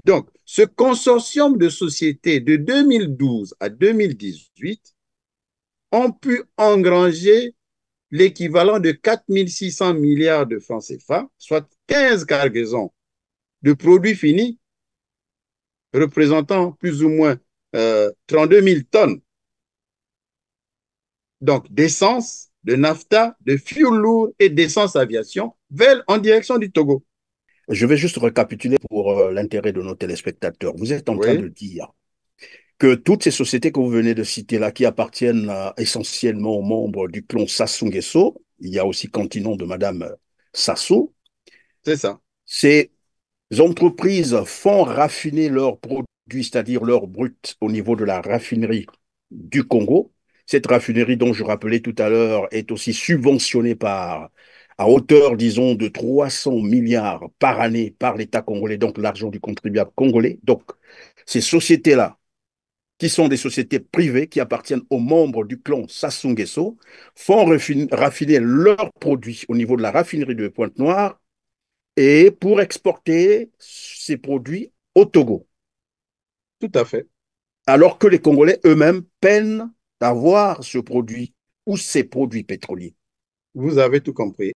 Donc, ce consortium de sociétés de 2012 à 2018 ont pu engranger l'équivalent de 4 600 milliards de francs CFA, soit 15 cargaisons de produits finis représentant plus ou moins 32 000 tonnes, donc d'essence, de nafta, de fioul lourd et d'essence aviation vers en direction du Togo. Je vais juste récapituler pour l'intérêt de nos téléspectateurs. Vous êtes en train Oui, de dire que toutes ces sociétés que vous venez de citer là, qui appartiennent essentiellement aux membres du clan Sassou Nguesso, il y a aussi Continent de Madame Sassou, c'est ça. ces entreprises font raffiner leurs produits, c'est-à-dire leur brut, au niveau de la raffinerie du Congo. Cette raffinerie dont je rappelais tout à l'heure est aussi subventionnée à hauteur, disons, de 300 milliards par année par l'État congolais, donc l'argent du contribuable congolais. Donc, ces sociétés-là, qui sont des sociétés privées qui appartiennent aux membres du clan Sassou Nguesso, font raffiner leurs produits au niveau de la raffinerie de Pointe-Noire et pour exporter ces produits au Togo. Tout à fait. Alors que les Congolais eux-mêmes peinent à avoir ce produit ou ces produits pétroliers. Vous avez tout compris.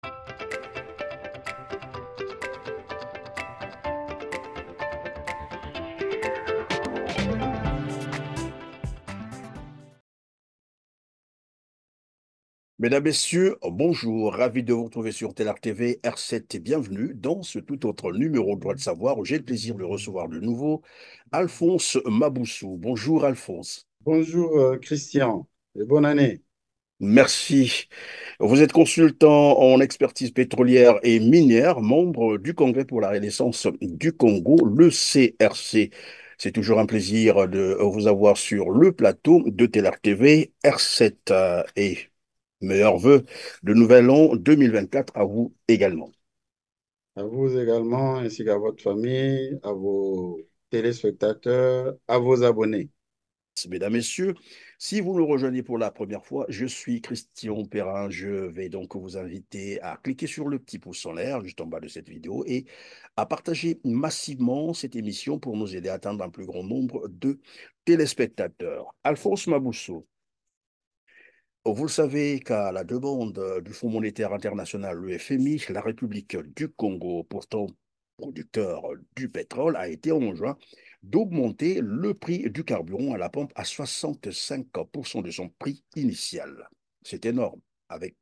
Mesdames, Messieurs, bonjour, ravi de vous retrouver sur Telar TV R7 et bienvenue dans ce tout autre numéro de Droit de savoir où j'ai le plaisir de recevoir de nouveau Alphonse Maboussou. Bonjour Alphonse. Bonjour Christian et bonne année. Merci. Vous êtes consultant en expertise pétrolière et minière, membre du Congrès pour la Renaissance du Congo, le CRC. C'est toujours un plaisir de vous avoir sur le plateau de Telar TV R7 et meilleurs vœux de nouvel an 2024 à vous également. À vous également, ainsi qu'à votre famille, à vos téléspectateurs, à vos abonnés. Mesdames, Messieurs, si vous nous rejoignez pour la première fois, je suis Christian Perrin. Je vais donc vous inviter à cliquer sur le petit pouce en l'air juste en bas de cette vidéo et à partager massivement cette émission pour nous aider à atteindre un plus grand nombre de téléspectateurs. Alphonse Mabousso, vous le savez qu'à la demande du Fonds monétaire international, le FMI, la République du Congo, pourtant producteur du pétrole, a été enjoint d'augmenter le prix du carburant à la pompe à 65% de son prix initial. C'est énorme, avec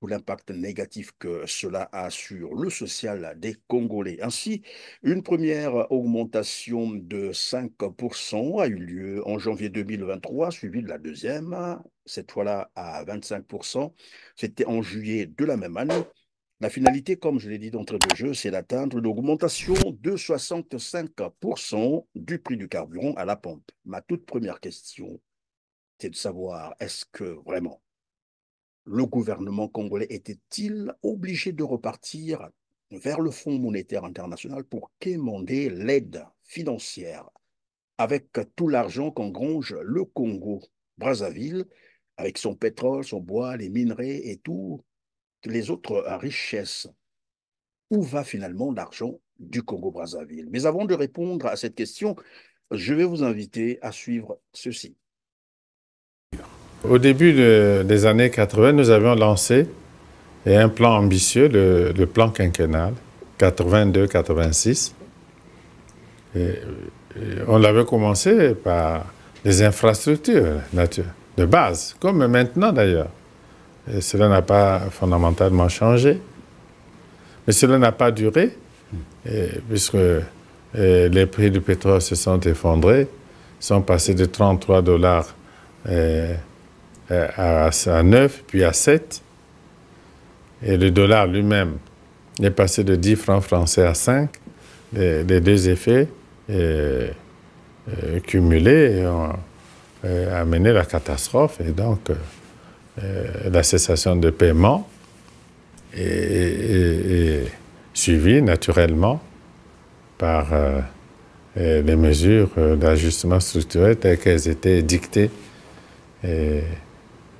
pour l'impact négatif que cela a sur le social des Congolais. Ainsi, une première augmentation de 5% a eu lieu en janvier 2023, suivie de la deuxième, cette fois-là à 25%. C'était en juillet de la même année. La finalité, comme je l'ai dit d'entrée de jeu, c'est d'atteindre une augmentation de 65% du prix du carburant à la pompe. Ma toute première question, c'est de savoir, est-ce que vraiment le gouvernement congolais était-il obligé de repartir vers le Fonds monétaire international pour quémander l'aide financière avec tout l'argent qu'engrange le Congo, Brazzaville, avec son pétrole, son bois, les minerais et toutes les autres richesses? Où va finalement l'argent du Congo-Brazzaville? Mais avant de répondre à cette question, je vais vous inviter à suivre ceci. Au début des années 80, nous avions lancé un plan ambitieux, le plan quinquennal 82-86. On l'avait commencé par des infrastructures de base, comme maintenant d'ailleurs. Et cela n'a pas fondamentalement changé. Mais cela n'a pas duré, puisque les prix du pétrole se sont effondrés, sont passés de 33 dollars à 9, puis à 7. Et le dollar lui-même est passé de 10 francs français à 5. Les deux effets cumulés ont amené la catastrophe et donc la cessation de paiement est suivie naturellement par les mesures d'ajustement structurel telles qu'elles étaient dictées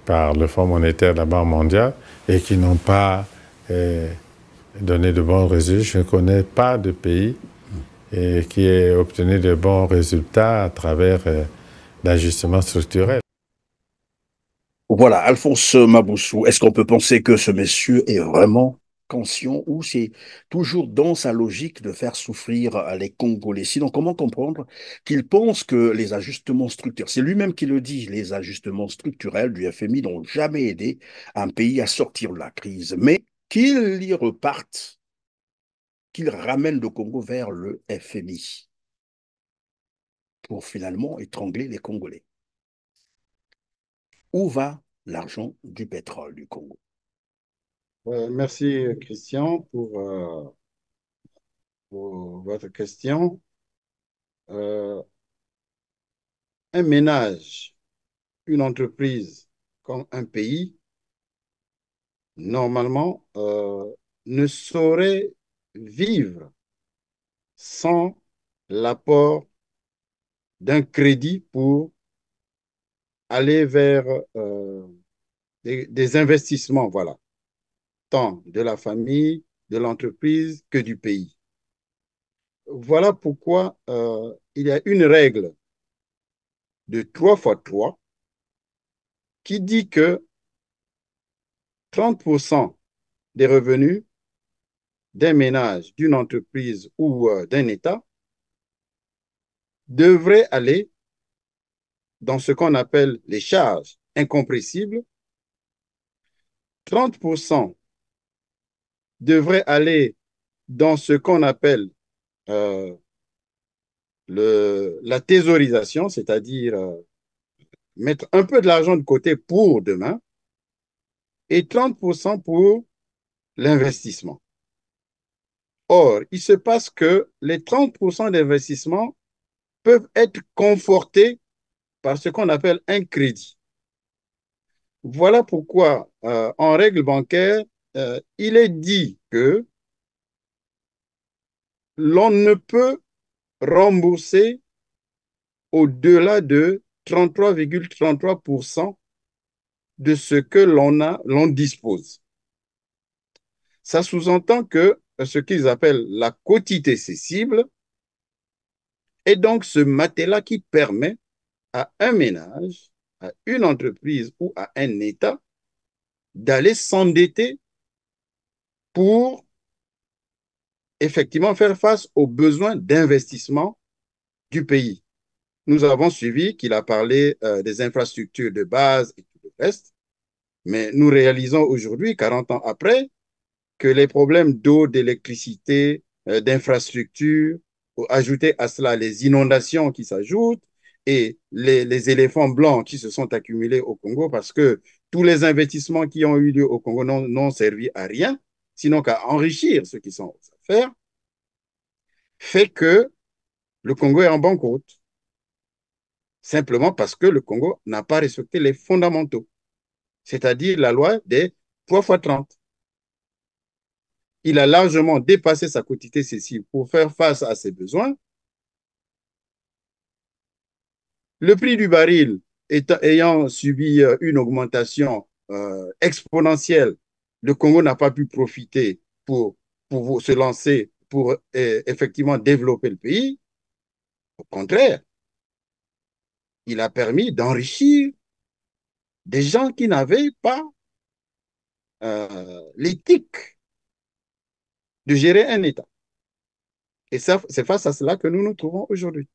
par le Fonds monétaire de la Banque mondiale et qui n'ont pas donné de bons résultats. Je ne connais pas de pays et qui ait obtenu de bons résultats à travers l'ajustement structurel. Voilà, Alphonse Maboussou, est-ce qu'on peut penser que ce monsieur est vraiment conscient ou c'est toujours dans sa logique de faire souffrir les Congolais? Sinon, comment comprendre qu'il pense que les ajustements structurels, c'est lui-même qui le dit, les ajustements structurels du FMI n'ont jamais aidé un pays à sortir de la crise, mais qu'il y reparte, qu'il ramène le Congo vers le FMI pour finalement étrangler les Congolais. Où va l'argent du pétrole du Congo? Merci, Christian, pour votre question. Euh, un ménage, une entreprise comme un pays, normalement, ne saurait vivre sans l'apport d'un crédit pour aller vers des investissements, voilà, tant de la famille, de l'entreprise que du pays. Voilà pourquoi il y a une règle de 3 fois 3 qui dit que 30% des revenus d'un ménage, d'une entreprise ou d'un État devraient aller dans ce qu'on appelle les charges incompressibles. 30% devraient aller dans ce qu'on appelle euh, la thésaurisation, c'est-à-dire mettre un peu de l'argent de côté pour demain, et 30% pour l'investissement. Or, il se passe que les 30% d'investissement peuvent être confortés par ce qu'on appelle un crédit. Voilà pourquoi, en règle bancaire, il est dit que l'on ne peut rembourser au-delà de 33,33% de ce que l'on dispose. Ça sous-entend que ce qu'ils appellent la quotité cessible est donc ce matelas qui permet à un ménage, à une entreprise ou à un État d'aller s'endetter pour effectivement faire face aux besoins d'investissement du pays. Nous avons suivi qu'il a parlé des infrastructures de base et tout le reste, mais nous réalisons aujourd'hui, 40 ans après, que les problèmes d'eau, d'électricité, d'infrastructures, ajouter à cela les inondations qui s'ajoutent et les éléphants blancs qui se sont accumulés au Congo parce que tous les investissements qui ont eu lieu au Congo n'ont servi à rien, sinon qu'à enrichir ceux qui sont aux affaires, fait que le Congo est en banqueroute, simplement parce que le Congo n'a pas respecté les fondamentaux, c'est-à-dire la loi des 3 fois 30. Il a largement dépassé sa quotité cessible pour faire face à ses besoins. Le prix du baril ayant subi une augmentation exponentielle, le Congo n'a pas pu profiter pour se lancer, pour effectivement développer le pays. Au contraire, il a permis d'enrichir des gens qui n'avaient pas l'éthique de gérer un État. Et c'est face à cela que nous nous trouvons aujourd'hui.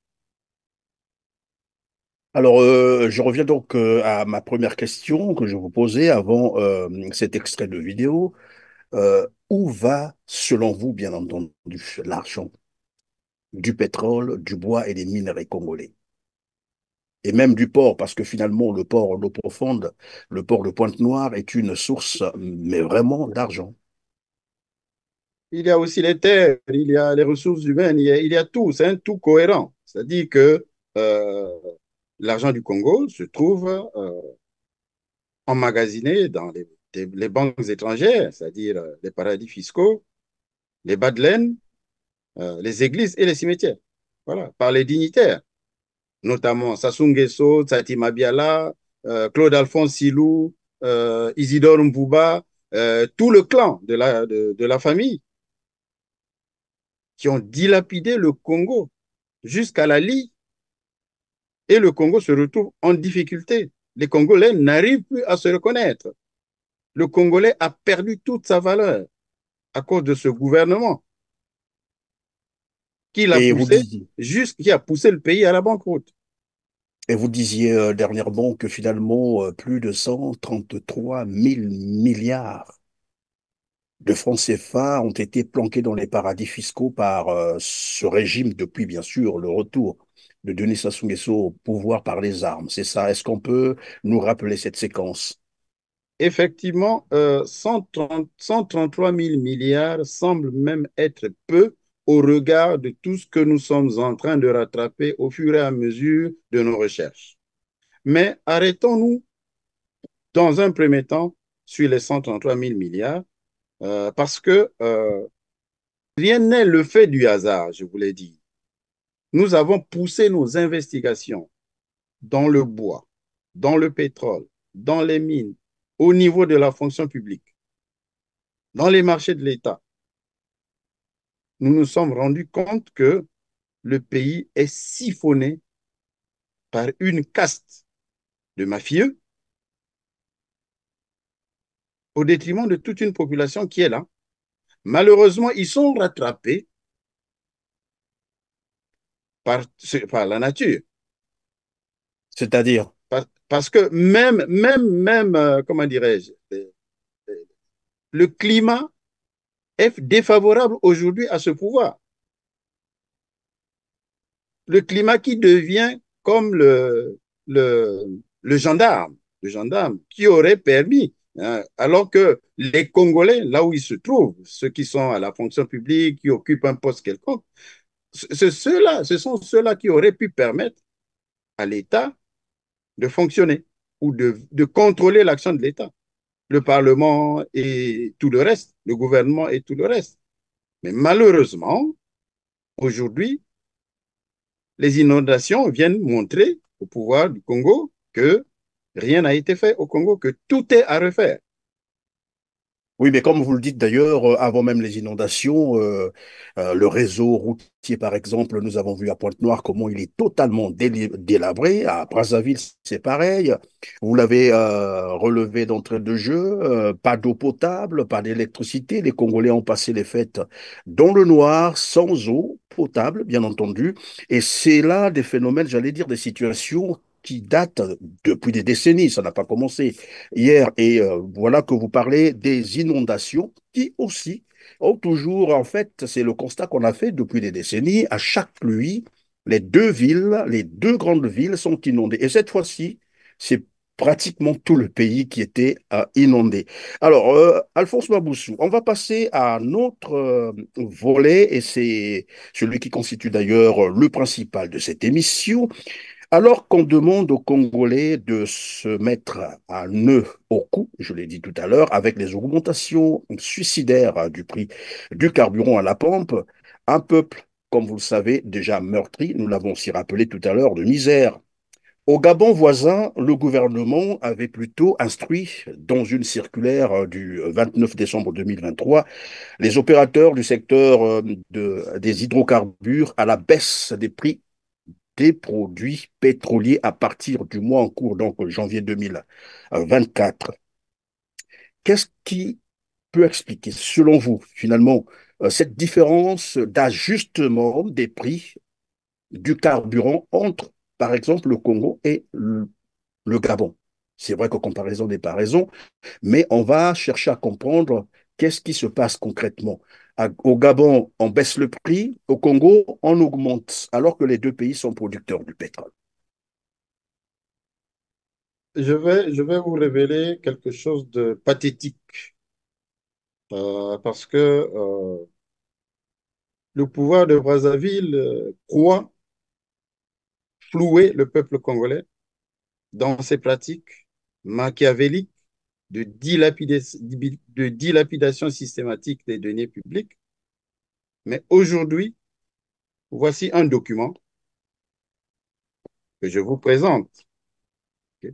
Alors, je reviens donc à ma première question que je vous posais avant cet extrait de vidéo. Où va, selon vous, bien entendu, l'argent du pétrole, du bois et des minerais congolais? Et même du port, parce que finalement, le port d'eau profonde, le port de Pointe-Noire est une source, mais vraiment d'argent. Il y a aussi les terres, il y a les ressources humaines, il y a tout, c'est un tout cohérent. C'est-à-dire que euh, l'argent du Congo se trouve emmagasiné dans les banques étrangères, c'est-à-dire les paradis fiscaux, les bas de laine, les églises et les cimetières. Voilà, par les dignitaires, notamment Sassou Nguesso, Tsati Mabiala, Claude-Alphonse Silou, Isidore Mbouba, tout le clan de la famille. qui ont dilapidé le Congo jusqu'à la lie. Et le Congo se retrouve en difficulté. Les Congolais n'arrivent plus à se reconnaître. Le Congolais a perdu toute sa valeur à cause de ce gouvernement qui l'a Et vous poussé, disiez, qui a poussé le pays à la banqueroute. et vous disiez dernièrement que finalement, plus de 133 000 milliards de francs CFA ont été planqués dans les paradis fiscaux par ce régime depuis, bien sûr, le retour de Denis Sassou Nguesso au pouvoir par les armes. C'est ça. Est-ce qu'on peut nous rappeler cette séquence? Effectivement, 133 000 milliards semble même être peu au regard de tout ce que nous sommes en train de rattraper au fur et à mesure de nos recherches. Mais arrêtons-nous dans un premier temps sur les 133 000 milliards parce que rien n'est le fait du hasard, je vous l'ai dit. Nous avons poussé nos investigations dans le bois, dans le pétrole, dans les mines, au niveau de la fonction publique, dans les marchés de l'État. Nous nous sommes rendus compte que le pays est siphonné par une caste de mafieux au détriment de toute une population qui est là. Malheureusement, ils sont rattrapés par la nature. C'est-à-dire, Parce que même comment dirais-je, le climat est défavorable aujourd'hui à ce pouvoir. Le climat qui devient comme le gendarme qui aurait permis, hein, alors que les Congolais, là où ils se trouvent, ceux qui sont à la fonction publique, qui occupent un poste quelconque, ce sont ceux-là qui auraient pu permettre à l'État de fonctionner ou de contrôler l'action de l'État, le Parlement et tout le reste, le gouvernement et tout le reste. Mais malheureusement, aujourd'hui, les inondations viennent montrer au pouvoir du Congo que rien n'a été fait au Congo, que tout est à refaire. oui, mais comme vous le dites d'ailleurs, avant même les inondations, le réseau routier, par exemple, nous avons vu à Pointe-Noire comment il est totalement délabré. À Brazzaville, c'est pareil. Vous l'avez relevé d'entrée de jeu, pas d'eau potable, pas d'électricité. Les Congolais ont passé les fêtes dans le noir, sans eau potable, bien entendu. Et c'est là des phénomènes, j'allais dire, des situations qui datent depuis des décennies. Ça n'a pas commencé hier. Et voilà que vous parlez des inondations qui aussi ont toujours, en fait, c'est le constat qu'on a fait depuis des décennies, à chaque pluie, les deux villes, les deux grandes villes sont inondées. Et cette fois-ci, c'est pratiquement tout le pays qui était inondé. Alors, Alphonse Maboussou, on va passer à un autre volet, et c'est celui qui constitue d'ailleurs le principal de cette émission. Alors qu'on demande aux Congolais de se mettre un nœud au cou, je l'ai dit tout à l'heure, avec les augmentations suicidaires du prix du carburant à la pompe, un peuple, comme vous le savez, déjà meurtri, nous l'avons aussi rappelé tout à l'heure, de misère. Au Gabon voisin, le gouvernement avait plutôt instruit, dans une circulaire du 29 décembre 2023, les opérateurs du secteur des hydrocarbures à la baisse des prix des produits pétroliers à partir du mois en cours, donc janvier 2024. Qu'est-ce qui peut expliquer, selon vous, finalement, cette différence d'ajustement des prix du carburant entre, par exemple, le Congo et le Gabon? C'est vrai que comparaison n'est pas raison, mais on va chercher à comprendre qu'est-ce qui se passe concrètement. Au Gabon, on baisse le prix, au Congo, on augmente, alors que les deux pays sont producteurs du pétrole. Je vais vous révéler quelque chose de pathétique parce que le pouvoir de Brazzaville croit flouer le peuple congolais dans ses pratiques machiavéliques de dilapidation systématique des deniers publics. Mais aujourd'hui, voici un document que je vous présente, ok,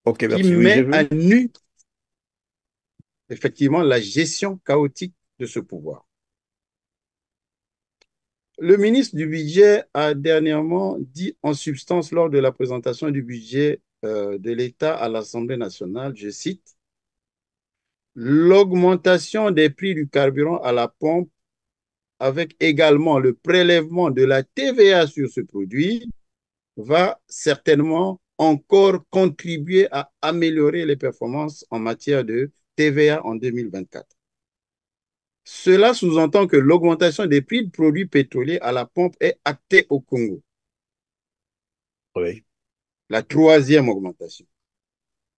Ok, qui merci. Oui, j'ai met à vu. nu effectivement la gestion chaotique de ce pouvoir. Le ministre du Budget a dernièrement dit en substance lors de la présentation du budget de l'État à l'Assemblée nationale, je cite, l'augmentation des prix du carburant à la pompe avec également le prélèvement de la TVA sur ce produit va certainement encore contribuer à améliorer les performances en matière de TVA en 2024. Cela sous-entend que l'augmentation des prix de produits pétroliers à la pompe est actée au Congo. Oui. La troisième augmentation.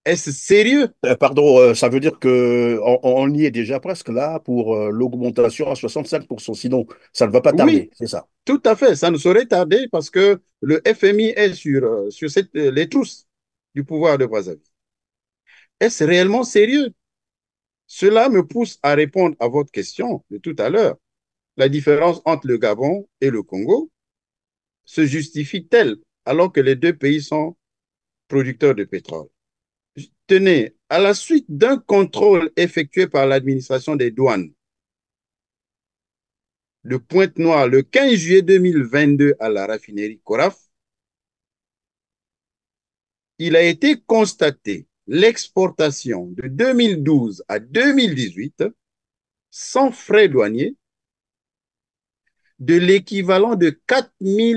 Est-ce sérieux? Pardon, ça veut dire qu'on y est déjà presque là pour l'augmentation à 65%. Sinon, ça ne va pas Oui, tarder, c'est ça. tout à fait. Ça ne saurait tarder parce que le FMI est sur les trousses du pouvoir de Brazzaville. Est-ce réellement sérieux? Cela me pousse à répondre à votre question de tout à l'heure. La différence entre le Gabon et le Congo se justifie-t-elle alors que les deux pays sont producteurs de pétrole? Tenez, à la suite d'un contrôle effectué par l'administration des douanes de Pointe-Noire le 15 juillet 2022 à la raffinerie Coraf, il a été constaté l'exportation de 2012 à 2018 sans frais douaniers de l'équivalent de 4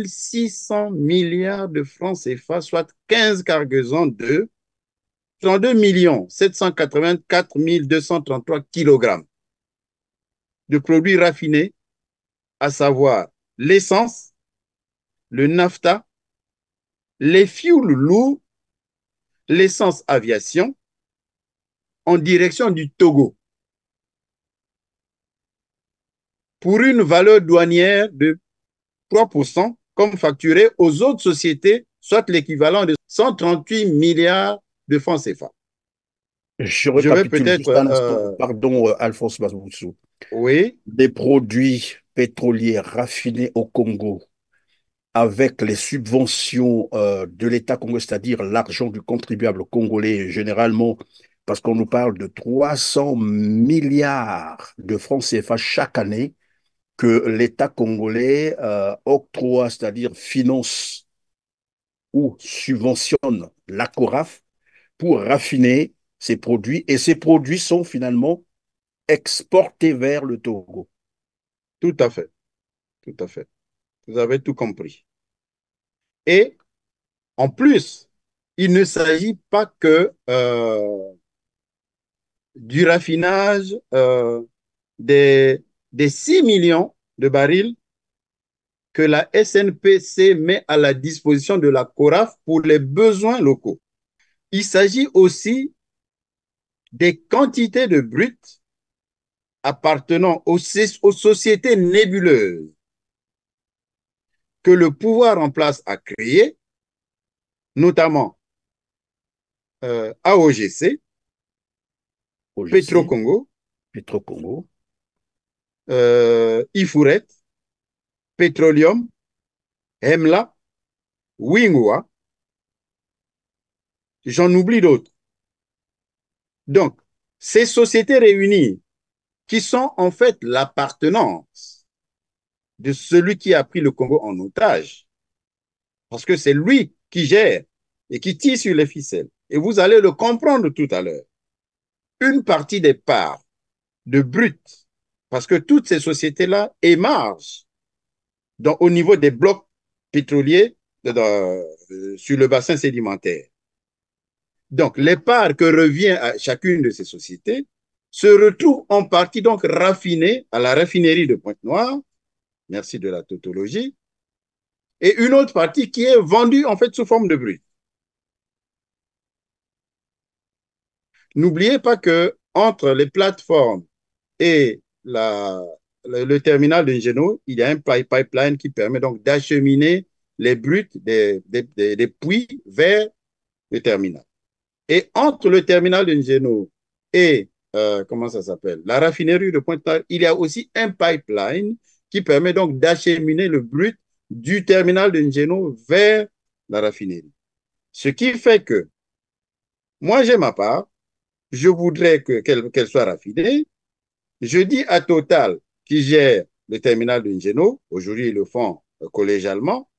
600 milliards de francs CFA, soit 15 cargaisons de 32 784 233 kilogrammes de produits raffinés, à savoir l'essence, le naphtha, les fuels lourds, l'essence aviation, en direction du Togo, pour une valeur douanière de 3%, comme facturé aux autres sociétés, soit l'équivalent de 138 milliards de francs CFA. Je Je vais récapitule peut-être... juste un instant. Pardon, Alphonse Bazoussou. oui, Des produits pétroliers raffinés au Congo avec les subventions de l'État congolais, c'est-à-dire l'argent du contribuable congolais, généralement, parce qu'on nous parle de 300 milliards de francs CFA chaque année que l'État congolais octroie, c'est-à-dire finance ou subventionne la CORAF pour raffiner ces produits. Et ces produits sont finalement exportés vers le Togo. tout à fait, tout à fait. Vous avez tout compris. Et en plus, il ne s'agit pas que du raffinage des, des 6 millions de barils que la SNPC met à la disposition de la CORAF pour les besoins locaux. Il s'agit aussi des quantités de brut appartenant aux sociétés nébuleuses que le pouvoir en place a créées, notamment AOGC, OGC, Petro-Congo, Petro-Congo, Ifuret, Petroleum, Hemla, Wingwa, j'en oublie d'autres. Donc, ces sociétés réunies, qui sont en fait l'appartenance de celui qui a pris le Congo en otage, parce que c'est lui qui gère et qui tire sur les ficelles. Et vous allez le comprendre tout à l'heure. Une partie des parts de brut, parce que toutes ces sociétés-là émargent au niveau des blocs pétroliers sur le bassin sédimentaire. Donc, les parts que revient à chacune de ces sociétés se retrouvent en partie donc raffinées à la raffinerie de Pointe-Noire, merci de la tautologie, et une autre partie qui est vendue en fait sous forme de brut. N'oubliez pas que entre les plateformes et le terminal de Ngeno, il y a un pipeline qui permet donc d'acheminer les bruts des puits vers le terminal. Et entre le terminal de Ngeno et, comment ça s'appelle, la raffinerie de Pointe-Noire, il y a aussi un pipeline qui permet donc d'acheminer le brut du terminal de Ngeno vers la raffinerie. Ce qui fait que, moi j'ai ma part, je voudrais qu'elle soit raffinée. Je dis à Total, qui gère le terminal de Ngeno, aujourd'hui ils le font collégialement,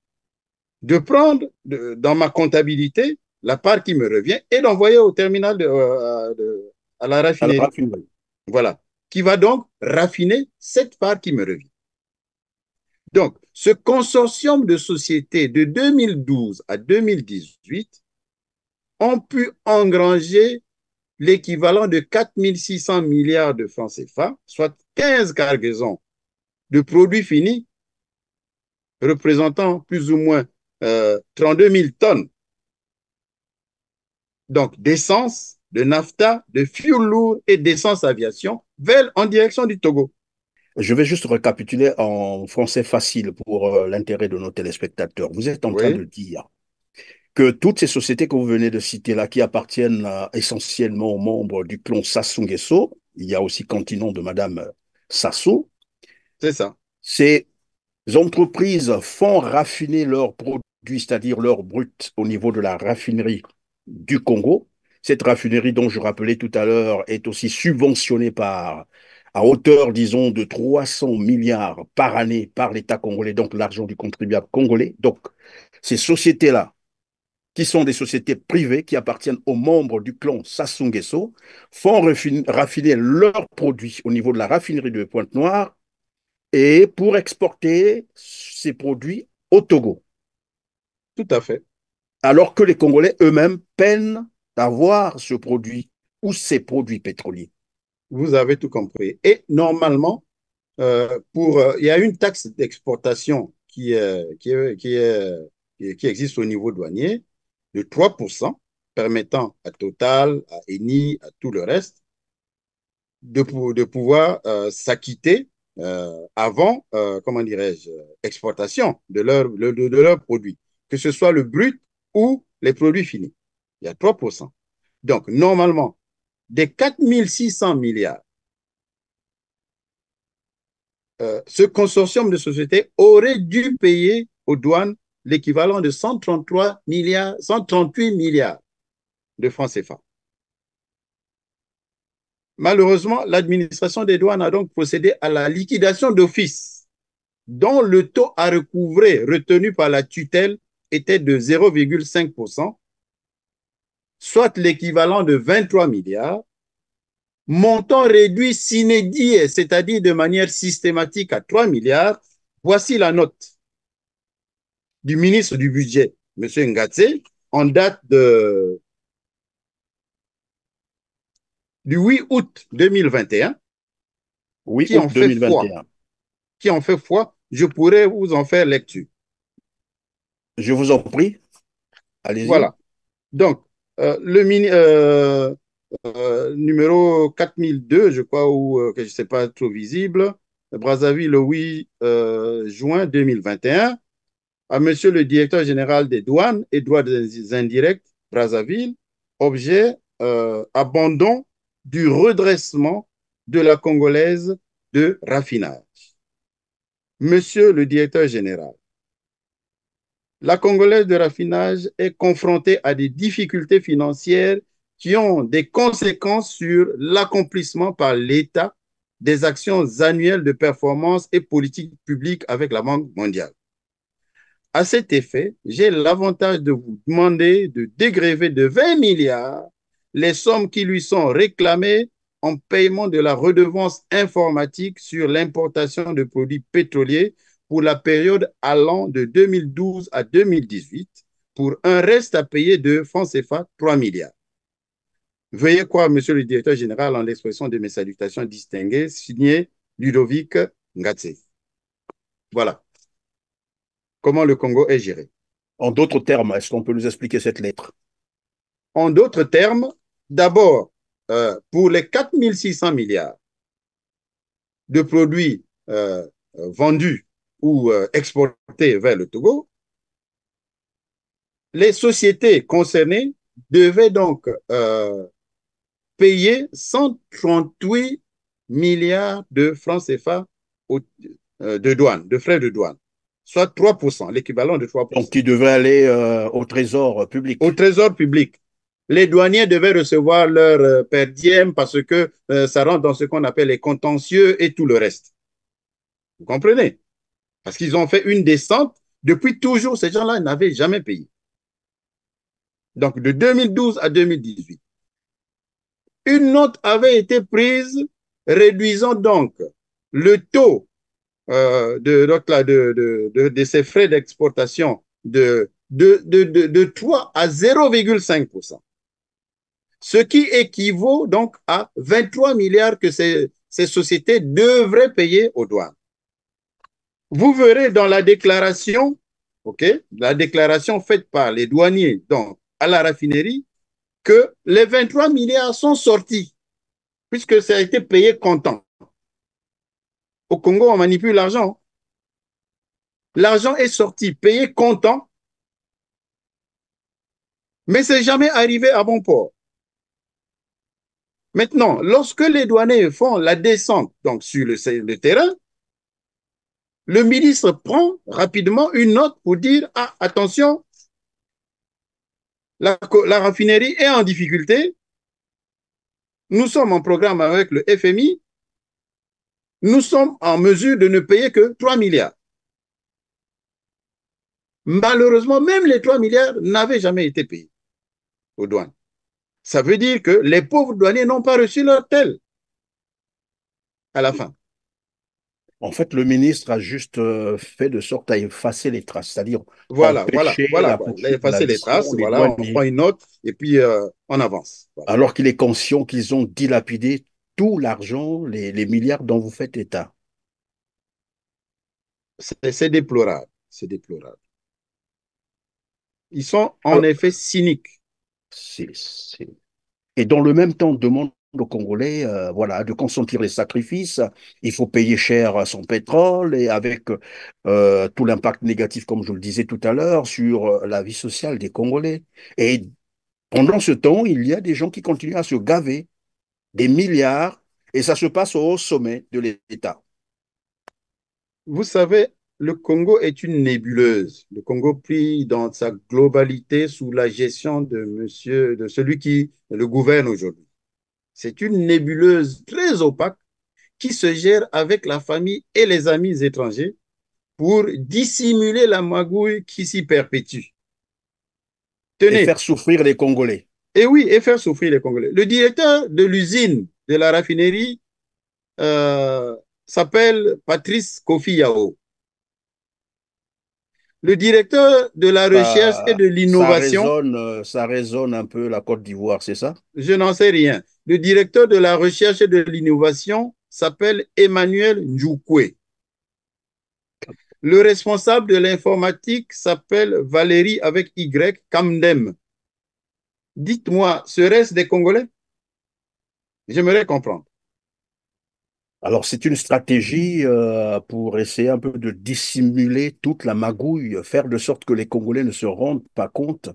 de prendre dans ma comptabilité la part qui me revient et d'envoyer au terminal à la À la raffinerie. raffinerie. Voilà. Qui va donc raffiner cette part qui me revient. Donc, ce consortium de sociétés de 2012 à 2018 ont pu engranger l'équivalent de 4 600 milliards de francs CFA, soit 15 cargaisons de produits finis représentant plus ou moins 32 000 tonnes. Donc, d'essence, de nafta, de fuel lourd et d'essence aviation en direction du Togo. Je vais juste récapituler en français facile pour l'intérêt de nos téléspectateurs. Vous êtes en train Oui, de dire que toutes ces sociétés que vous venez de citer là, qui appartiennent essentiellement aux membres du clan Sassou Nguesso, il y a aussi Continent de Madame Sassou, c'est ça. ces entreprises font raffiner leurs produits, c'est-à-dire leurs brut, au niveau de la raffinerie du Congo. Cette raffinerie dont je rappelais tout à l'heure est aussi subventionnée à hauteur, disons, de 300 milliards par année par l'État congolais, donc l'argent du contribuable congolais. Donc, ces sociétés-là, qui sont des sociétés privées qui appartiennent aux membres du clan Sassou Nguesso, font raffiner leurs produits au niveau de la raffinerie de Pointe-Noire et pour exporter ces produits au Togo. Tout à fait. Alors que les Congolais eux-mêmes peinent à avoir ce produit ou ces produits pétroliers. Vous avez tout compris. Et normalement, il y a une taxe d'exportation qui existe au niveau douanier de 3%, permettant à Total, à Eni, à tout le reste, de pouvoir s'acquitter avant, comment dirais-je, exportation de leurs produits, que ce soit le brut ou les produits finis. Il y a 3%. Donc, normalement, des 4 600 milliards, ce consortium de sociétés aurait dû payer aux douanes l'équivalent de 133 milliards, 138 milliards de francs CFA. Malheureusement, l'administration des douanes a donc procédé à la liquidation d'office, dont le taux à recouvrer retenu par la tutelle était de 0,5%, soit l'équivalent de 23 milliards, montant réduit sine die, c'est-à-dire de manière systématique à 3 milliards. Voici la note du ministre du Budget, M. Ngatse, en date du 8 août 2021, Oui, qui août en fait foi. 2021. Qui en fait foi. Je pourrais vous en faire lecture. Je vous en prie, allez-y. Voilà. Donc, le numéro 4002, je crois, ou que je ne sais pas, trop visible, Brazzaville, le 8 juin 2021, à Monsieur le directeur général des douanes et droits indirects, Brazzaville, objet abandon du redressement de la Congolaise de raffinage. Monsieur le directeur général, la Congolaise de raffinage est confrontée à des difficultés financières qui ont des conséquences sur l'accomplissement par l'État des actions annuelles de performance et politique publique avec la Banque mondiale. À cet effet, j'ai l'avantage de vous demander de dégréver de 20 milliards les sommes qui lui sont réclamées en paiement de la redevance informatique sur l'importation de produits pétroliers pour la période allant de 2012 à 2018 pour un reste à payer de francs CFA 3 milliards. Veuillez croire, Monsieur le Directeur général, en l'expression de mes salutations distinguées, signé Ludovic Ngatse. Voilà comment le Congo est géré. En d'autres termes, est-ce qu'on peut nous expliquer cette lettre? En d'autres termes, d'abord, pour les 4 600 milliards de produits vendus ou exportés vers le Togo, les sociétés concernées devaient donc payer 138 milliards de francs CFA de douane, de frais de douane, soit 3%, l'équivalent de Donc, 3%. qui devait aller au trésor public. Au trésor public. Les douaniers devaient recevoir leur per diem parce que ça rentre dans ce qu'on appelle les contentieux et tout le reste. Vous comprenez? Parce qu'ils ont fait une descente. Depuis toujours, ces gens-là n'avaient jamais payé. Donc, de 2012 à 2018. Une note avait été prise réduisant donc le taux de ces frais d'exportation de 3 à 0,5%. Ce qui équivaut donc à 23 milliards que ces sociétés devraient payer aux douanes. Vous verrez dans la déclaration, ok, la déclaration faite par les douaniers donc, à la raffinerie, que les 23 milliards sont sortis, puisque ça a été payé comptant. Au Congo, on manipule l'argent. L'argent est sorti, payé comptant, mais c'est jamais arrivé à bon port. Maintenant, lorsque les douaniers font la descente donc sur le terrain, le ministre prend rapidement une note pour dire « Ah, attention, la raffinerie est en difficulté, nous sommes en programme avec le FMI, nous sommes en mesure de ne payer que 3 milliards. » Malheureusement, même les 3 milliards n'avaient jamais été payés aux douanes. Ça veut dire que les pauvres douaniers n'ont pas reçu leur tel à la fin. En fait, le ministre a juste fait de sorte à effacer les traces, c'est-à-dire Voilà, empêcher la quoi. Il a poursuite de la effacé les mission traces, des voilà, on prend douaniers, une note et puis on avance. Voilà. alors qu'il est conscient qu'ils ont dilapidé tout l'argent, les milliards dont vous faites état. C'est déplorable, c'est déplorable. Ils sont en Alors, effet cyniques. c'est- c'est- Et dans le même temps, demande aux Congolais voilà, de consentir les sacrifices. Il faut payer cher son pétrole et avec tout l'impact négatif, comme je le disais tout à l'heure, sur la vie sociale des Congolais. Et pendant ce temps, il y a des gens qui continuent à se gaver des milliards et ça se passe au haut sommet de l'État. Vous savez, le Congo est une nébuleuse. Le Congo pris dans sa globalité sous la gestion de celui qui le gouverne aujourd'hui. C'est une nébuleuse très opaque qui se gère avec la famille et les amis étrangers pour dissimuler la magouille qui s'y perpétue. Et Tenez, faire souffrir les Congolais. et oui, et faire souffrir les Congolais. Le directeur de l'usine de la raffinerie euh, s'appelle Patrice Kofi Yao. Le directeur de la recherche et de l'innovation, Ça résonne un peu la Côte d'Ivoire, c'est ça? je n'en sais rien. Le directeur de la recherche et de l'innovation s'appelle Emmanuel Njoukwe. Le responsable de l'informatique s'appelle Valérie avec Y, Kamdem. Dites-moi, serait-ce des Congolais? J'aimerais comprendre. Alors, c'est une stratégie pour essayer un peu de dissimuler toute la magouille, faire de sorte que les Congolais ne se rendent pas compte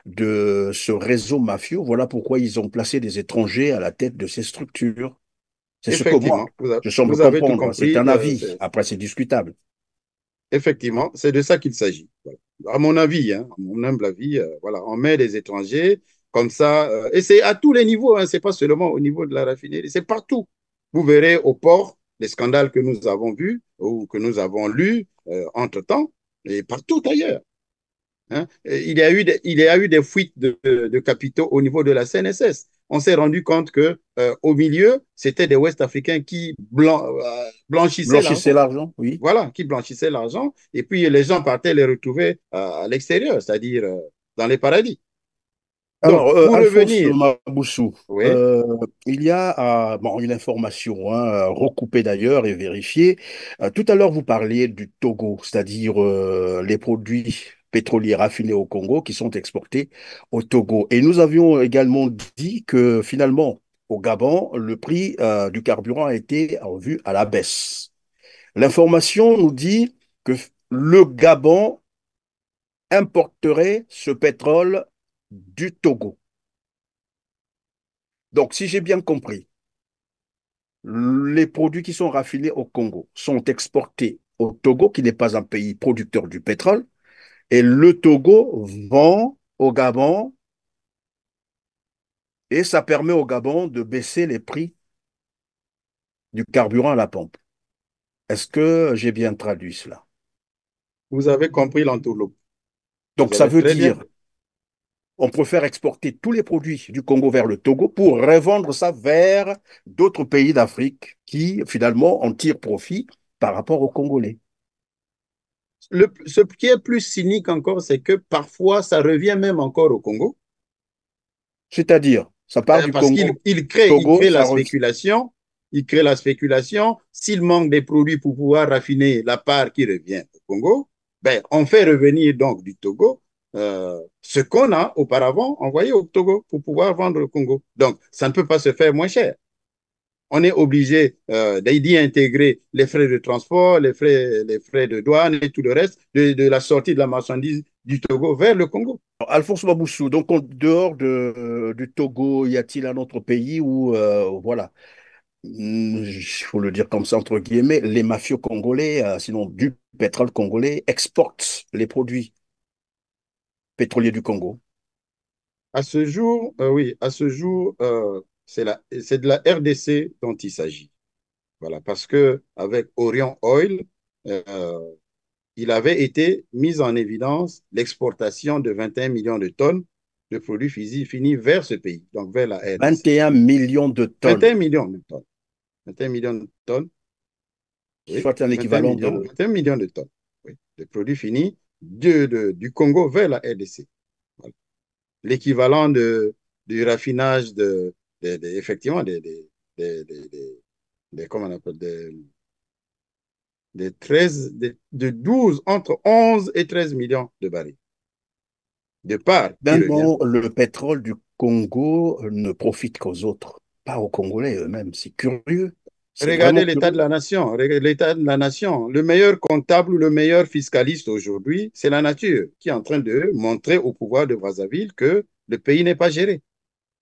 de ce réseau mafieux. Voilà pourquoi ils ont placé des étrangers à la tête de ces structures. C'est ce que moi, Effectivement, je semble vous avez tout comprendre. C'est compris. un avis. Après, c'est discutable. Effectivement, c'est de ça qu'il s'agit. Voilà. À mon avis, hein, à mon humble avis, voilà, on met des étrangers comme ça, et c'est à tous les niveaux, hein, c'est pas seulement au niveau de la raffinerie, c'est partout. Vous verrez au port les scandales que nous avons vus ou que nous avons lus entre-temps, et partout ailleurs. Hein. Il y a eu des fuites de capitaux au niveau de la CNSS. On s'est rendu compte que au milieu, c'était des Ouest-Africains qui blanchissaient Blanchissez l'argent. l'argent, oui. Voilà, qui blanchissaient l'argent. Et puis les gens partaient les retrouver à l'extérieur, c'est-à-dire dans les paradis. Donc, Alors, pour Alphonse revenir, Maboussou, oui, il y a bon, une information recoupée d'ailleurs et vérifiée. Tout à l'heure, vous parliez du Togo, c'est-à-dire les produits pétroliers raffinés au Congo qui sont exportés au Togo. Et nous avions également dit que finalement, au Gabon, le prix du carburant a été revu à la baisse. L'information nous dit que le Gabon importerait ce pétrole du Togo. Donc, si j'ai bien compris, les produits qui sont raffinés au Congo sont exportés au Togo, qui n'est pas un pays producteur du pétrole, et le Togo vend au Gabon, et ça permet au Gabon de baisser les prix du carburant à la pompe. Est-ce que j'ai bien traduit cela? Vous avez compris l'entourloupe. Donc, Vous ça avez veut très bien. dire on préfère exporter tous les produits du Congo vers le Togo pour revendre ça vers d'autres pays d'Afrique qui, finalement, en tirent profit par rapport aux Congolais. Ce qui est plus cynique encore, c'est que parfois, ça revient même encore au Congo. C'est-à-dire, ça part du Parce Congo qu'il il Togo, crée la ça revient. spéculation. Il crée la spéculation. S'il manque des produits pour pouvoir raffiner la part qui revient au Congo, ben, on fait revenir donc du Togo ce qu'on a auparavant envoyé au Togo pour pouvoir vendre au Congo. Donc, ça ne peut pas se faire moins cher. On est obligé d'y intégrer les frais de transport, les frais de douane et tout le reste de la sortie de la marchandise du Togo vers le Congo. Alphonse Baboussou, donc dehors du Togo, y a-t-il un autre pays où, voilà, il faut le dire comme ça, entre guillemets, les mafieux congolais, sinon du pétrole congolais, exportent les produits pétroliers du Congo? À ce jour, oui, à ce jour, c'est de la RDC dont il s'agit. Voilà, parce que avec Orion Oil, euh, il avait été mis en évidence l'exportation de 21 millions de tonnes de produits finis vers ce pays, donc vers la RDC. 21 millions de tonnes, 21 millions de tonnes. 21 millions de tonnes, oui, soit un équivalent de 21 millions de tonnes, oui, de produits finis du Congo vers la RDC. Voilà. L'équivalent du raffinage effectivement, comment on appelle, de 12, entre 11 et 13 millions de barils de part qui revient. finalement, le pétrole du Congo ne profite qu'aux autres, pas aux Congolais eux-mêmes. C'est curieux. C'est vraiment Regardez l'état de curieux. la nation. Regardez l'état de la nation. Le meilleur comptable ou le meilleur fiscaliste aujourd'hui, c'est la nature qui est en train de montrer au pouvoir de Brazzaville que le pays n'est pas géré.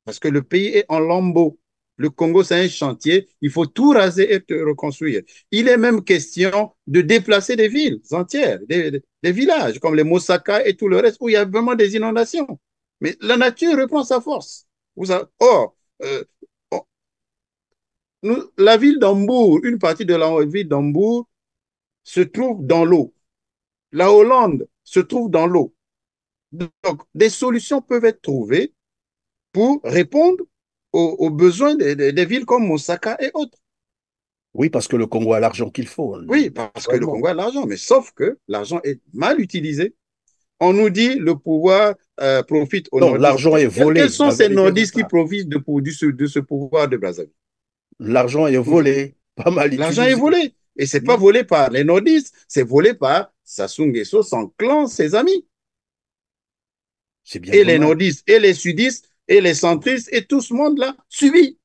Parce que le pays est en lambeaux. Le Congo, c'est un chantier. Il faut tout raser et reconstruire. Il est même question de déplacer des villes entières, des villages comme les Mosaka et tout le reste où il y a vraiment des inondations. Mais la nature reprend sa force. Or, euh, la ville d'Hambourg, une partie de la ville d'Hambourg se trouve dans l'eau. La Hollande se trouve dans l'eau. Donc, des solutions peuvent être trouvées pour répondre aux besoins des villes comme Mosaka et autres. Oui, parce que le Congo a l'argent qu'il faut, Oui, parce que le naturellement. Congo a l'argent, mais sauf que l'argent est mal utilisé. On nous dit le pouvoir profite aux Non, nordistes. l'argent est Quels volé. sont La ces vérité, c'est nordistes qui ça. profitent de ce pouvoir de Brazzaville? L'argent est volé, pas mal L'argent est utilisé. volé. Et ce n'est pas Oui, volé par les nordistes, c'est volé par Sassou Nguesso, son clan, ses amis. c'est bien Et les dommage. nordistes, et les sudistes, et les centristes, et tout ce monde-là subit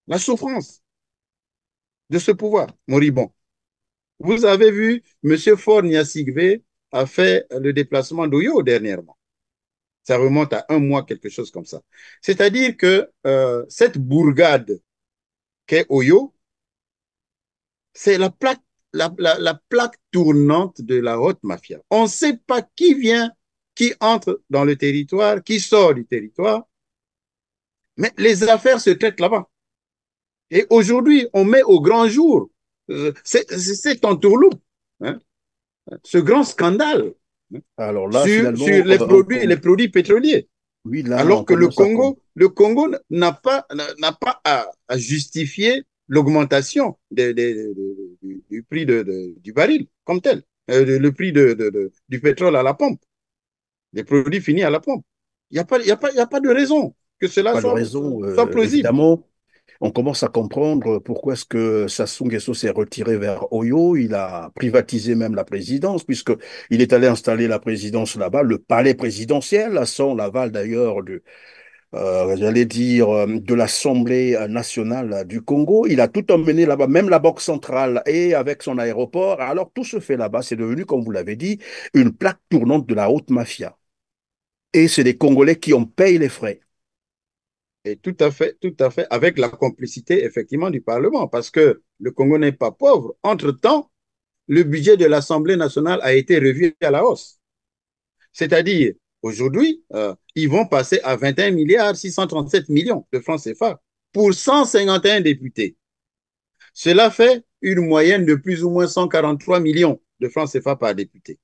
la souffrance de ce pouvoir moribond. Vous avez vu, M. Faure Gnassigvé a fait le déplacement d'Oyo dernièrement. Ça remonte à un mois, quelque chose comme ça. C'est-à-dire que cette bourgade qu'est Oyo, c'est la plaque tournante de la haute mafia. On ne sait pas qui vient, qui entre dans le territoire, qui sort du territoire, mais les affaires se traitent là-bas. Et aujourd'hui, on met au grand jour cet entourloupe, hein, ce grand scandale, hein, Alors là, sur finalement, les produits pétroliers. oui, là, on Alors que commence à comprendre. Le Congo n'a pas à justifier l'augmentation du prix du baril comme tel, le prix du pétrole à la pompe, des produits finis à la pompe. Il y a pas de raison que cela Pas de raison, soit plausible. évidemment. On commence à comprendre pourquoi est-ce que Sassou Nguesso s'est retiré vers Oyo. Il a privatisé même la présidence, puisqu'il est allé installer la présidence là-bas, le palais présidentiel, sans l'aval d'ailleurs j'allais dire, de l'Assemblée nationale du Congo. Il a tout emmené là-bas, même la Banque centrale et avec son aéroport. Alors tout se fait là-bas. C'est devenu, comme vous l'avez dit, une plaque tournante de la haute mafia. Et c'est les Congolais qui en payent les frais. Et tout à fait, avec la complicité effectivement du Parlement, parce que le Congo n'est pas pauvre. Entre-temps, le budget de l'Assemblée nationale a été revu à la hausse. C'est-à-dire, aujourd'hui, ils vont passer à 21 milliards 637 millions de francs CFA pour 151 députés. Cela fait une moyenne de plus ou moins 143 millions de francs CFA par député.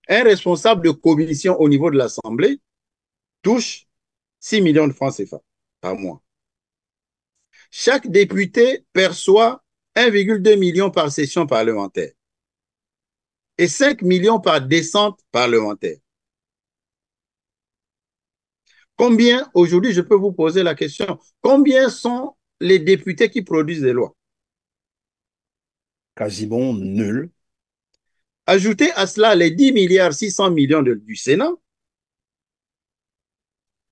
Un responsable de commission au niveau de l'Assemblée touche 6 millions de francs CFA par mois. Chaque député perçoit 1,2 million par session parlementaire et 5 millions par descente parlementaire. Combien, aujourd'hui, je peux vous poser la question, combien sont les députés qui produisent des lois? Quasiment nul. Ajoutez à cela les 10 milliards 600 millions du Sénat,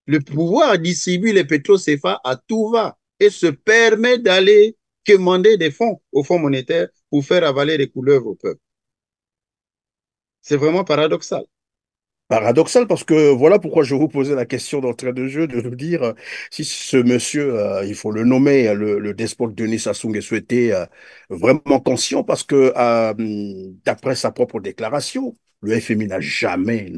le pouvoir distribue les pétro-CFA à tout va et se permet d'aller commander des fonds au Fonds monétaire pour faire avaler des couleuvres au peuple. C'est vraiment paradoxal. Paradoxal parce que voilà pourquoi je vous posais la question d'entrée de jeu, de vous dire si ce monsieur, il faut le nommer, le despote Denis Sassou Nguesso était vraiment conscient parce que d'après sa propre déclaration, le FMI n'a jamais,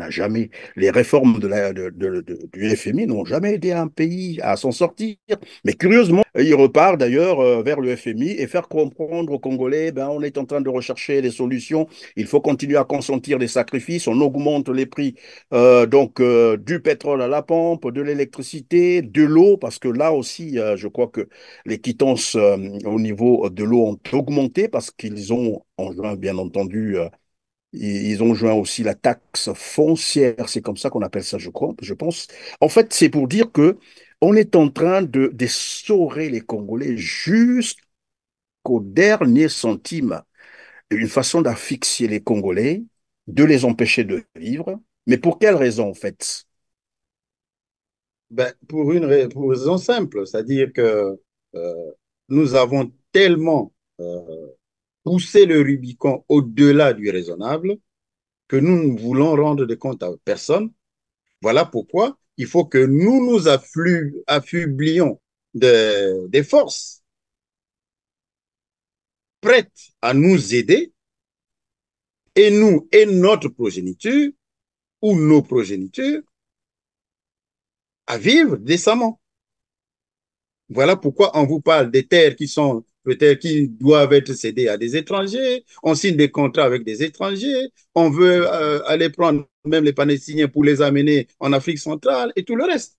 les réformes du FMI n'ont jamais aidé un pays à s'en sortir. Mais curieusement, il repart d'ailleurs vers le FMI et faire comprendre aux Congolais, ben, on est en train de rechercher des solutions, il faut continuer à consentir des sacrifices, on augmente les prix du pétrole à la pompe, de l'électricité, de l'eau, parce que là aussi, je crois que les quittances au niveau de l'eau ont augmenté parce qu'ils ont enjoint, bien entendu, ils ont joint aussi la taxe foncière, c'est comme ça qu'on appelle ça, je crois, je pense. En fait, c'est pour dire que on est en train d'essorer les Congolais jusqu'au dernier centime, une façon d'asphyxier les Congolais, de les empêcher de vivre. Mais pour quelle raison, en fait? Ben, pour une raison simple, c'est-à-dire que euh, nous avons tellement poussé le Rubicon au-delà du raisonnable que nous ne voulons rendre des comptes à personne. Voilà pourquoi il faut que nous nous affublions des forces prêtes à nous aider, et nous et notre progéniture, ou nos progénitures, à vivre décemment. Voilà pourquoi on vous parle des terres qui sont peut-être qui doivent être cédées à des étrangers. On signe des contrats avec des étrangers. On veut aller prendre même les Palestiniens pour les amener en Afrique centrale et tout le reste.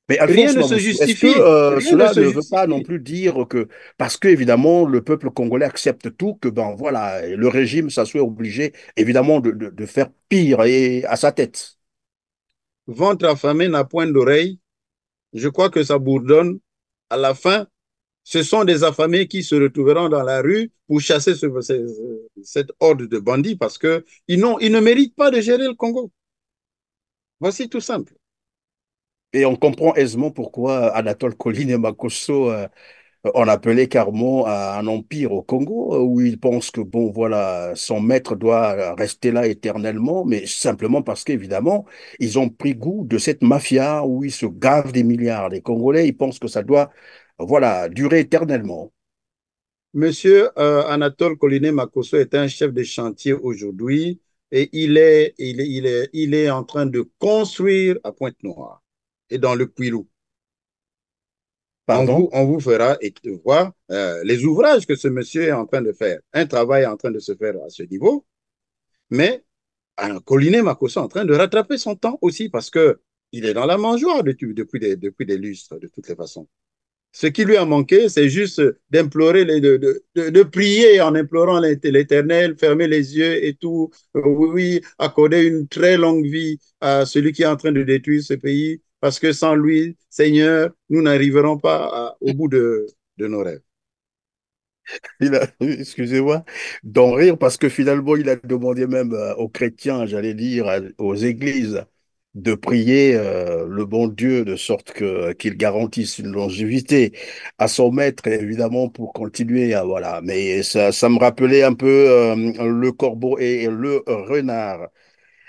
Mais Rien Alphonse ne se Maboussou, est-ce que justifie. Rien ne cela se ne veut pas non justifie. plus dire que, parce que évidemment le peuple congolais accepte tout, que ben voilà, le régime, ça soit obligé évidemment de faire pire et à sa tête. Ventre affamé n'a point d'oreille. Je crois que ça bourdonne. À la fin, ce sont des affamés qui se retrouveront dans la rue pour chasser cette horde de bandits parce qu'ils ne méritent pas de gérer le Congo. Voici tout simple. Et on comprend aisément pourquoi Anatole Colline et Makosso en appelait carrément à un empire au Congo, où il pense que, bon, voilà, son maître doit rester là éternellement, mais simplement parce qu'évidemment, ils ont pris goût de cette mafia où ils se gavent des milliards. Les Congolais, ils pensent que ça doit, voilà, durer éternellement. Monsieur Anatole Collinet Makosso est un chef de chantier aujourd'hui et il est en train de construire à Pointe-Noire et dans le Kwilu. Pardon? On vous fera voir les ouvrages que ce monsieur est en train de faire. Un travail est en train de se faire à ce niveau, mais Collinet Makosso est en train de rattraper son temps aussi parce qu'il est dans la mangeoire depuis des lustres, de toutes les façons. Ce qui lui a manqué, c'est juste d'implorer, de prier en implorant l'Éternel, fermer les yeux et tout. Oui, oui, accorder une très longue vie à celui qui est en train de détruire ce pays, parce que sans lui, Seigneur, nous n'arriverons pas au bout de nos rêves. Excusez-moi, d'en rire parce que finalement, il a demandé même aux chrétiens, j'allais dire, aux églises, de prier le bon Dieu de sorte qu'il garantisse une longévité à son maître, évidemment, pour continuer à, voilà. Mais ça me rappelait un peu le corbeau et le renard.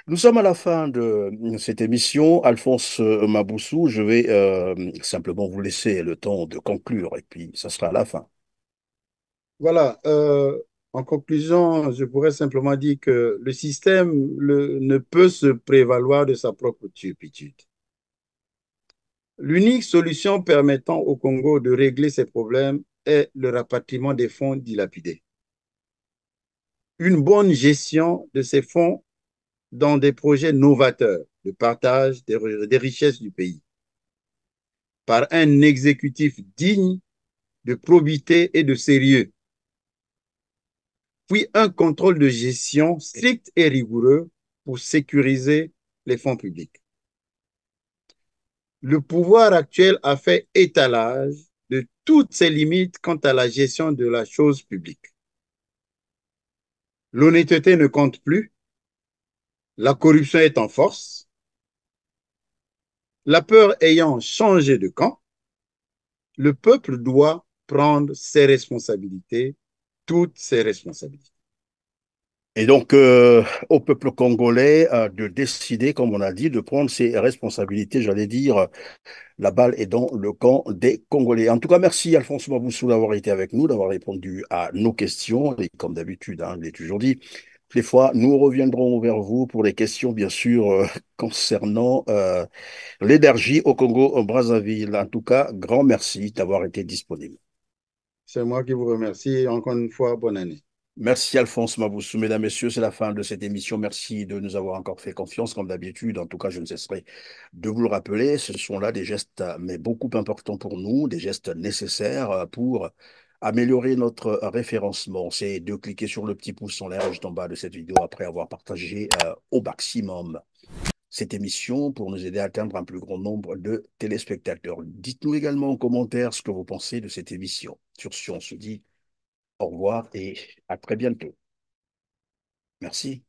Nous sommes à la fin de cette émission. Alphonse Maboussou, je vais simplement vous laisser le temps de conclure et puis ça sera à la fin. Voilà. En conclusion, je pourrais simplement dire que le système ne peut se prévaloir de sa propre turpitude. L'unique solution permettant au Congo de régler ces problèmes est le rapatriement des fonds dilapidés. Une bonne gestion de ces fonds dans des projets novateurs de partage des richesses du pays par un exécutif digne de probité et de sérieux, puis un contrôle de gestion strict et rigoureux pour sécuriser les fonds publics. Le pouvoir actuel a fait étalage de toutes ses limites quant à la gestion de la chose publique. L'honnêteté ne compte plus, la corruption est en force, la peur ayant changé de camp, le peuple doit prendre ses responsabilités, toutes ses responsabilités. Et donc, au peuple congolais de décider, comme on a dit, de prendre ses responsabilités, j'allais dire, la balle est dans le camp des Congolais. En tout cas, merci Alphonse Maboussou d'avoir été avec nous, d'avoir répondu à nos questions. Et comme d'habitude, hein, je l'ai toujours dit, des fois, nous reviendrons vers vous pour les questions, bien sûr, concernant l'énergie au Congo-Brazzaville. En tout cas, grand merci d'avoir été disponible. C'est moi qui vous remercie. Encore une fois, bonne année. Merci Alphonse Maboussou. Mesdames, Messieurs, c'est la fin de cette émission. Merci de nous avoir encore fait confiance, comme d'habitude. En tout cas, je ne cesserai de vous le rappeler. Ce sont là des gestes, mais beaucoup importants pour nous, des gestes nécessaires pour améliorer notre référencement. C'est de cliquer sur le petit pouce en l'air juste en bas de cette vidéo après avoir partagé au maximum cette émission pour nous aider à atteindre un plus grand nombre de téléspectateurs. Dites-nous également en commentaire ce que vous pensez de cette émission. Sur ce, on se dit au revoir et à très bientôt. Merci.